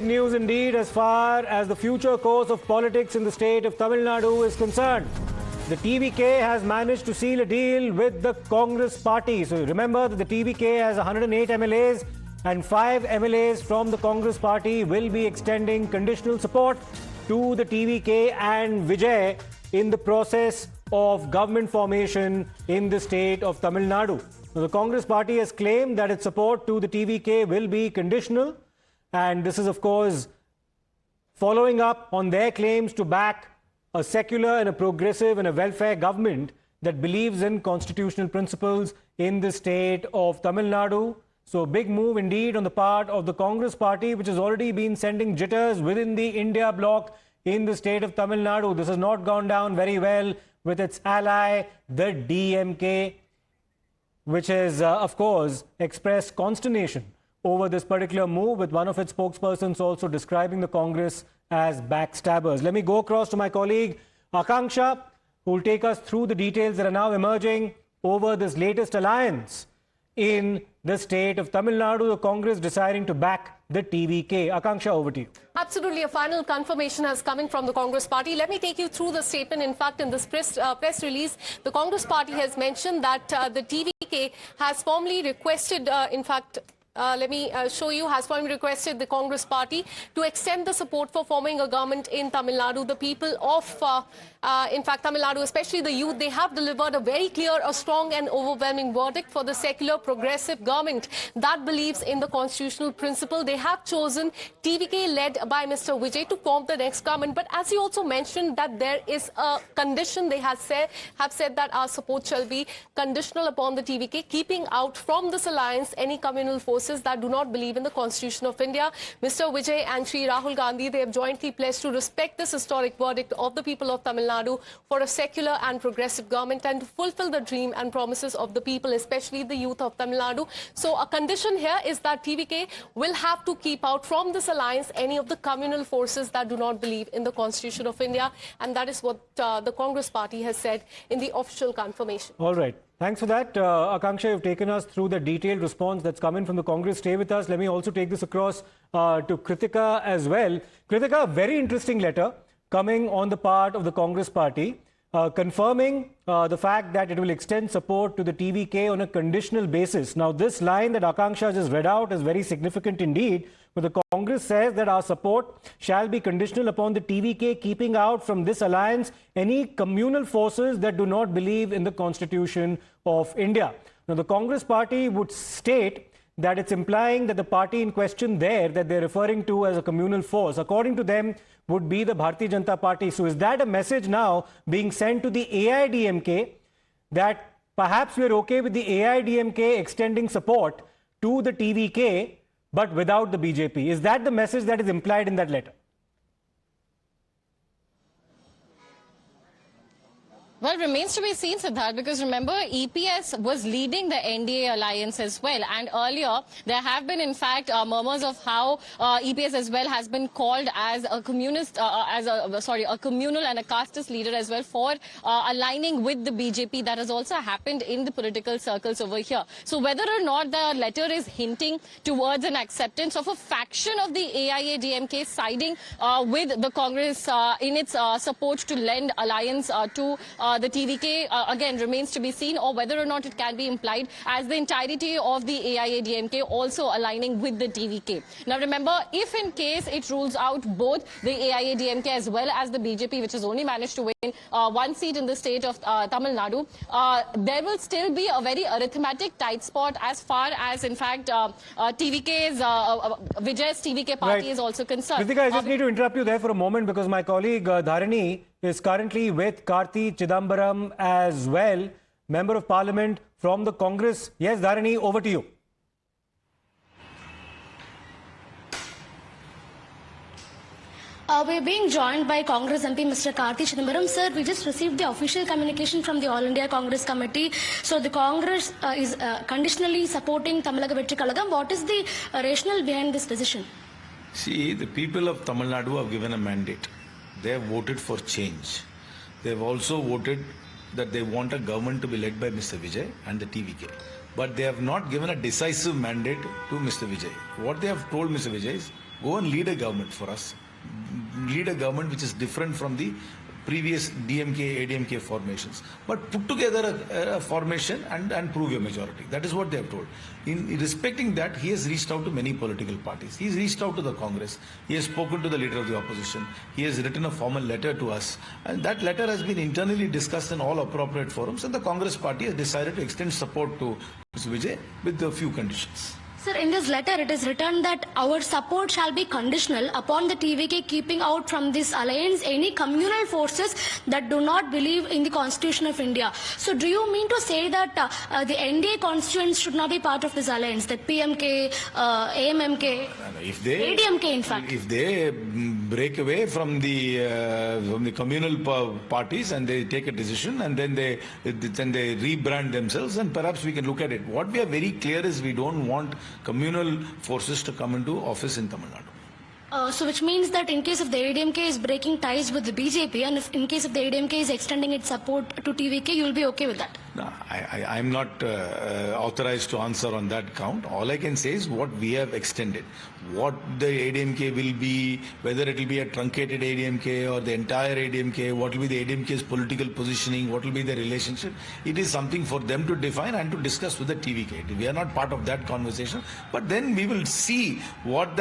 news indeed as far as the future course of politics in the state of Tamil Nadu is concerned. The TVK has managed to seal a deal with the Congress party. So remember that the TVK has 108 MLAs and 5 MLAs from the Congress party will be extending conditional support to the TVK and Vijay in the process of government formation in the state of Tamil Nadu. Now, the Congress party has claimed that its support to the TVK will be conditional, and this is, of course, following up on their claims to back a secular and a progressive and a welfare government that believes in constitutional principles in the state of Tamil Nadu. So, a big move indeed on the part of the Congress party, which has already been sending jitters within the India bloc in the state of Tamil Nadu. This has not gone down very well with its ally, the DMK, which has, of course, expressed consternation over this particular move, with one of its spokespersons also describing the Congress as backstabbers. Let me go across to my colleague, Akanksha, who will take us through the details that are now emerging over this latest alliance in the state of Tamil Nadu, the Congress deciding to back the TVK. Akanksha, over to you. Absolutely. A final confirmation has coming from the Congress party. Let me take you through the statement. In fact, in this press release, the Congress party has mentioned that the TVK has formally requested, let me show you, has formally requested the Congress party to extend the support for forming a government in Tamil Nadu. The people of, Tamil Nadu, especially the youth, they have delivered a very clear, a strong and overwhelming verdict for the secular progressive government that believes in the constitutional principle. They have chosen TVK led by Mr. Vijay to form the next government. But as you also mentioned, that there is a condition. They have said that our support shall be conditional upon the TVK keeping out from this alliance any communal forces that do not believe in the Constitution of India. Mr. Vijay and Shri Rahul Gandhi, they have jointly pledged to respect this historic verdict of the people of Tamil Nadu for a secular and progressive government and to fulfill the dream and promises of the people, especially the youth of Tamil Nadu. So a condition here is that TVK will have to keep out from this alliance any of the communal forces that do not believe in the Constitution of India. And that is what the Congress party has said in the official confirmation. All right. Thanks for that. Akanksha, you've taken us through the detailed response that's come in from the Congress. Stay with us. Let me also take this across to Kritika as well. Kritika, a very interesting letter coming on the part of the Congress party, confirming the fact that it will extend support to the TVK on a conditional basis. Now, this line that Akanksha just read out is very significant indeed. But the Congress says that our support shall be conditional upon the TVK keeping out from this alliance any communal forces that do not believe in the Constitution of India. Now, the Congress party would state that it's implying that the party in question there that they're referring to as a communal force, according to them, would be the Bharatiya Janata Party. So is that a message now being sent to the AIDMK that perhaps we're okay with the AIDMK extending support to the TVK but without the BJP? Is that the message that is implied in that letter? Well, it remains to be seen, Siddharth, because remember, EPS was leading the NDA alliance as well. And earlier, there have been, in fact, murmurs of how EPS as well has been called as a communist, a communal and a casteist leader as well for aligning with the BJP. That has also happened in the political circles over here. So whether or not the letter is hinting towards an acceptance of a faction of the AIADMK siding with the Congress in its support to lend alliance to the TVK again remains to be seen, or whether or not it can be implied as the entirety of the AIADMK also aligning with the TVK. Now remember, if in case it rules out both the AIADMK as well as the BJP, which has only managed to win one seat in the state of Tamil Nadu, there will still be a very arithmetic tight spot as far as, in fact, TVK's, Vijay's TVK party is also concerned. Kritika, I just need to interrupt you there for a moment because my colleague Dharani is currently with Karti Chidambaram as well, Member of Parliament from the Congress. Yes, Dharani, over to you. We're being joined by Congress MP Mr. Karti Chidambaram. Sir, we just received the official communication from the All India Congress Committee. So the Congress is conditionally supporting Tamilaga Vettri Kazhagam. What is the rationale behind this decision? See, the people of Tamil Nadu have given a mandate. They have voted for change. They have also voted that they want a government to be led by Mr. Vijay and the TVK. But they have not given a decisive mandate to Mr. Vijay. What they have told Mr. Vijay is, Go and lead a government for us. Lead a government which is different from the previous DMK, ADMK formations. But put together a formation and prove your majority. That is what they have told. In respecting that, he has reached out to many political parties. He has reached out to the Congress. He has spoken to the leader of the opposition. He has written a formal letter to us. And that letter has been internally discussed in all appropriate forums. And the Congress party has decided to extend support to Mr. Vijay with a few conditions. Sir, in this letter, it is written that our support shall be conditional upon the TVK keeping out from this alliance any communal forces that do not believe in the Constitution of India. So, do you mean to say that the NDA constituents should not be part of this alliance, that PMK, AMMK, if they, ADMK, in fact? If they break away from the communal parties and they take a decision and then they rebrand themselves, and perhaps we can look at it. What we are very clear is we don't want communal forces to come into office in Tamil Nadu. So which means that in case of the ADMK is breaking ties with the BJP, and if in case of the ADMK is extending its support to TVK, you will be okay with that? No, I'm not authorized to answer on that count. All I can say is what we have extended. What the ADMK will be, whether it will be a truncated ADMK or the entire ADMK, what will be the ADMK's political positioning, what will be the relationship, it is something for them to define and to discuss with the TVK. We are not part of that conversation, but then we will see what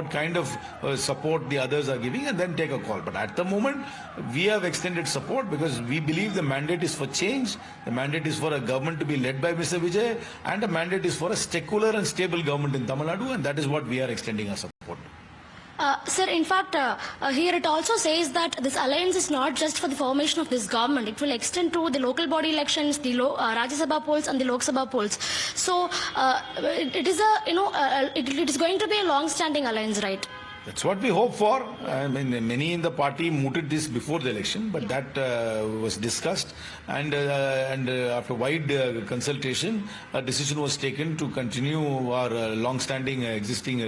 kind of support the others are giving and then take a call. But at the moment, we have extended support because we believe the mandate is for change. The mandate is for a government to be led by Mr. Vijay, and the mandate is for a secular and stable government in Tamil Nadu, and that is what we are extending our support. Sir, in fact, here it also says that this alliance is not just for the formation of this government. It will extend to the local body elections, the Rajya Sabha polls and the Lok Sabha polls. So, it is it is going to be a long-standing alliance, right? That's what we hope for. I mean, many in the party mooted this before the election, but that was discussed, and after wide consultation, a decision was taken to continue our long-standing existing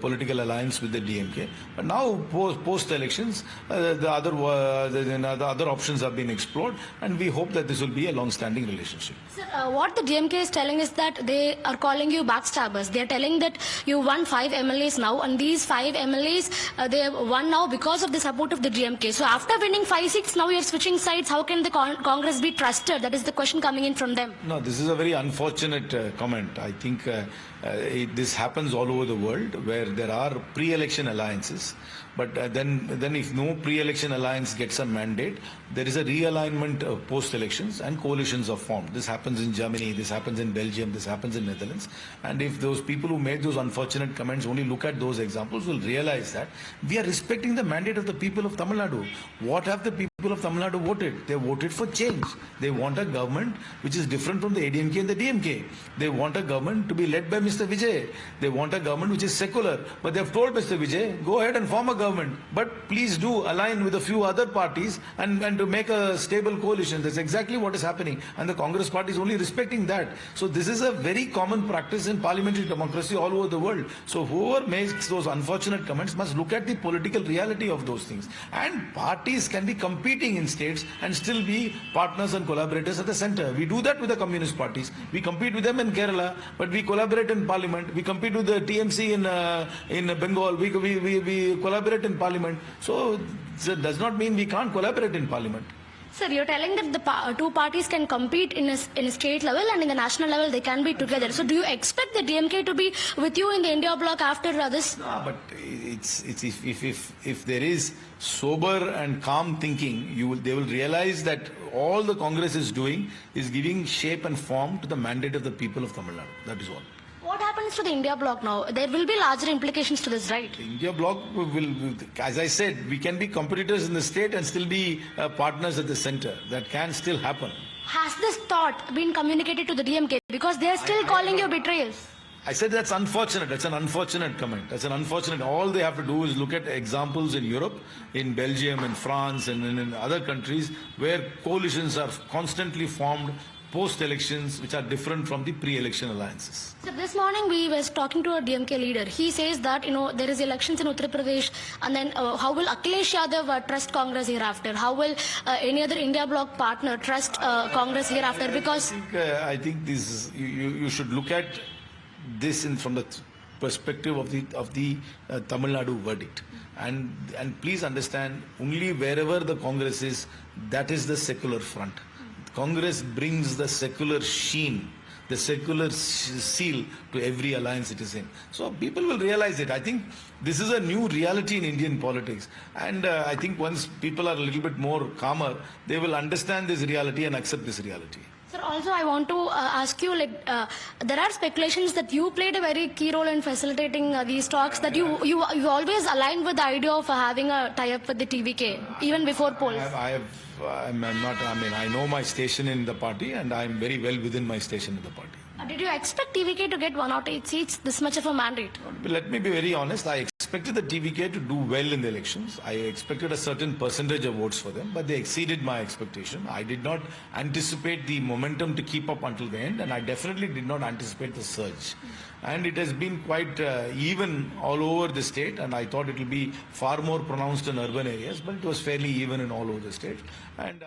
political alliance with the DMK. But now, post-elections, the other options have been explored, and we hope that this will be a long-standing relationship. Sir, what the DMK is telling is that they are calling you backstabbers. They are telling that you won 5 MLAs now, and these 5 MLAs, they have won now because of the support of the DMK. So after winning 5 seats, now you're switching sides. How can the Congress be trusted? That is the question coming in from them. No, this is a very unfortunate comment. I think this happens all over the world where there are pre-election alliances. But then if no pre-election alliance gets a mandate, there is a realignment of post-elections and coalitions are formed. This happens in Germany, this happens in Belgium, this happens in Netherlands. And if those people who made those unfortunate comments only look at those examples, will realize that we are respecting the mandate of the people of Tamil Nadu. What have the people of Tamil Nadu voted? They voted for change. They want a government which is different from the ADMK and the DMK. They want a government to be led by Mr. Vijay. They want a government which is secular. But they have told Mr. Vijay, go ahead and form a government. But please do align with a few other parties and to make a stable coalition. That's exactly what is happening. And the Congress party is only respecting that. So this is a very common practice in parliamentary democracy all over the world. So whoever makes those unfortunate comments must look at the political reality of those things. And parties can be competing in states and still be partners and collaborators at the center. We do that with the communist parties. We compete with them in Kerala, but we collaborate in parliament. We compete with the TMC in Bengal. We collaborate in parliament. So it does not mean we can't collaborate in parliament. Sir, you're telling that the two parties can compete in a state level and in the national level they can be together. So do you expect the DMK to be with you in the India bloc after this? No, but it's if there is sober and calm thinking, they will realize that all the Congress is doing is giving shape and form to the mandate of the people of Tamil Nadu. That is all. What happens to the India bloc now? There will be larger implications to this, right? The India bloc will, as I said, we can be competitors in the state and still be partners at the center. That can still happen. Has this thought been communicated to the DMK? Because they are still calling you betrayals. I said that's unfortunate. That's an unfortunate comment. That's an unfortunate. All they have to do is look at examples in Europe, in Belgium, in France, and in other countries where coalitions are constantly formed post-elections which are different from the pre-election alliances. So this morning we were talking to a DMK leader. He says that, there is elections in Uttar Pradesh, and then how will Akhilesh Yadav trust Congress hereafter? How will any other India bloc partner trust Congress hereafter? Because I think this is, you should look at this from the perspective of the Tamil Nadu verdict. And please understand, only wherever the Congress is, that is the secular front. Congress brings the secular sheen, the secular seal to every alliance it is in. So people will realize it. I think this is a new reality in Indian politics. And I think once people are a little bit more calmer, they will understand this reality and accept this reality. Sir, also I want to ask you, there are speculations that you played a very key role in facilitating these talks, that you always aligned with the idea of having a tie-up with the TVK, even before polls. I know my station in the party, and I'm very well within my station in the party. Did you expect TVK to get 108 seats, this much of a mandate? Let me be very honest. I expected the TVK to do well in the elections. I expected a certain percentage of votes for them, but they exceeded my expectation. I did not anticipate the momentum to keep up until the end, and I definitely did not anticipate the surge. And it has been quite even all over the state, and I thought it will be far more pronounced in urban areas, but it was fairly even in all over the state. And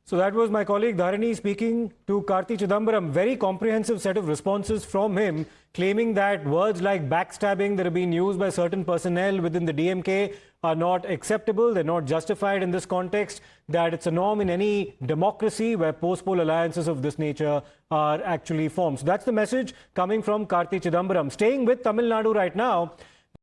So that was my colleague Dharani speaking to Karti Chidambaram. Very comprehensive set of responses from him, claiming that words like backstabbing that have been used by certain personnel within the DMK are not acceptable, they're not justified in this context, that it's a norm in any democracy where post-poll alliances of this nature are actually formed. So that's the message coming from Karti Chidambaram. Staying with Tamil Nadu right now,